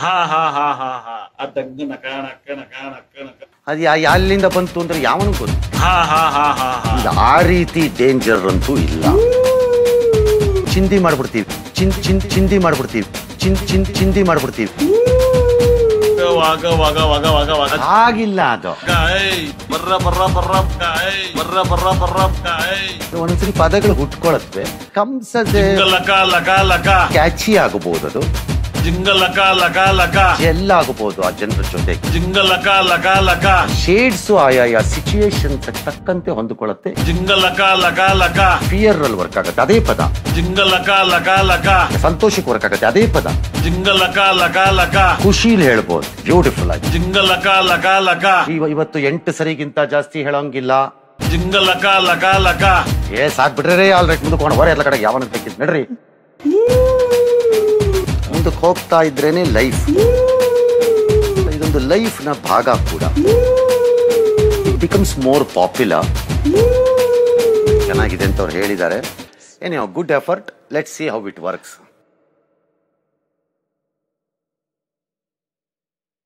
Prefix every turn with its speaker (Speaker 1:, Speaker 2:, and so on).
Speaker 1: ಹಾ ಹಾ ಹಾ ಹಾ ಹಾ ಅದಂಗ ನಕ ನಕ ನಕ ನಕ ನಕ
Speaker 2: ಅದು ಎಲ್ಲಿಂದ ಬಂತು ಅಂದ್ರೆ ಯಾವನು ಗೊತ್ತು.
Speaker 1: ಹಾ ಹಾ ಹಾ ಹಾ ಹಾ
Speaker 2: ಆ ರೀತಿ ಡೇಂಜರ್ ಅಂತೂ ಇಲ್ಲ. ಚಿಂದಿ ಮಾಡ್ಬಿಡ್ತೀವಿ, ಚಿಂದಿ ಮಾಡ್ಬಿಡ್ತೀವಿ, ಚಿಂದಿ ಮಾಡ್ಬಿಡ್ತೀವಿ.
Speaker 1: ವಾಗ ವಾಗ ವಾಗ ವಾಗ ವಾಗ
Speaker 2: ಆಗಿಲ್ಲ ಅದು.
Speaker 1: ಬರ್ರ ಬರ್ರ ಬರ್ರ ಬರ್ರ ಬರ್ರ ಬರ್ರ
Speaker 2: ಒಂದೊಂದ್ಸರಿ ಪದಗಳು ಹುಟ್ಕೊಳತ್ವೆ. ಕಂಸದೆ
Speaker 1: ಲಕ ಲಕ ಲಕ
Speaker 2: ಕ್ಯಾಚಿ ಆಗಬಹುದು, ಅದು
Speaker 1: ಜಿಂಗ ಲಕ ಲಕ ಲಕ
Speaker 2: ಎಲ್ಲ ಆಗಬಹುದು ಆ ಜನರ ಜೊತೆಗೆ.
Speaker 1: ಜಿಂಗ ಲಕ ಲಕ ಲಕ
Speaker 2: ಶೇಡ್ಸ್ ಆಯಾ ಸಿಚುಯೇಷನ್ ತಕ್ಕಂತೆ ಹೊಂದಿಕೊಳ್ಳುತ್ತೆ.
Speaker 1: ಜಿಂಗ ಲಕ ಲಕ ಲಕ
Speaker 2: ಫಿಯರ್ ಅಲ್ಲಿ ವರ್ಕ್ ಆಗುತ್ತೆ ಅದೇ ಪದ.
Speaker 1: ಜಿಂಗ ಲಕ ಲಕ ಲಕ
Speaker 2: ಸಂತೋಷಕ್ಕೆ ವರ್ಕ್ ಆಗುತ್ತೆ ಅದೇ ಪದ.
Speaker 1: ಜಿಂಗ ಲಕ ಲಕ ಲಕ
Speaker 2: ಖುಷಿಲಿ ಹೇಳ್ಬೋದು ಬ್ಯೂಟಿಫುಲ್ ಆಗಿ.
Speaker 1: ಜಿಂಗ ಲಕ ಲಕ ಲಕ
Speaker 2: ಇವತ್ತು 8 ಸರಿಗಿಂತ ಜಾಸ್ತಿ ಹೇಳೋಂಗಿಲ್ಲ.
Speaker 1: ಜಿಂಗ ಲಕ ಲಕ ಲಕ
Speaker 2: ಸಾಕ್ಬಿಟ್ರೆ ಆಲ್ರೈಟ್ ಮುಂದಕ್ಕೆ ಹೊರ ಎಲ್ಲ ಕಡೆ ಯಾವನ ಬೇಕಿದ್ ನಡ್ರಿ. ಮುಂದಕ್ಕೆ ಹೋಗ್ತಾ ಇದ್ರೇನೆ ಲೈಫ್. ಇದೊಂದು ಲೈಫ್ ನ ಭಾಗ ಕೂಡ. It becomes more popular. ಚೆನ್ನಾಗಿದೆ ಅಂತ ಅವ್ರು ಹೇಳಿದ್ದಾರೆ. ಏನೇ good effort. Let's see how it works.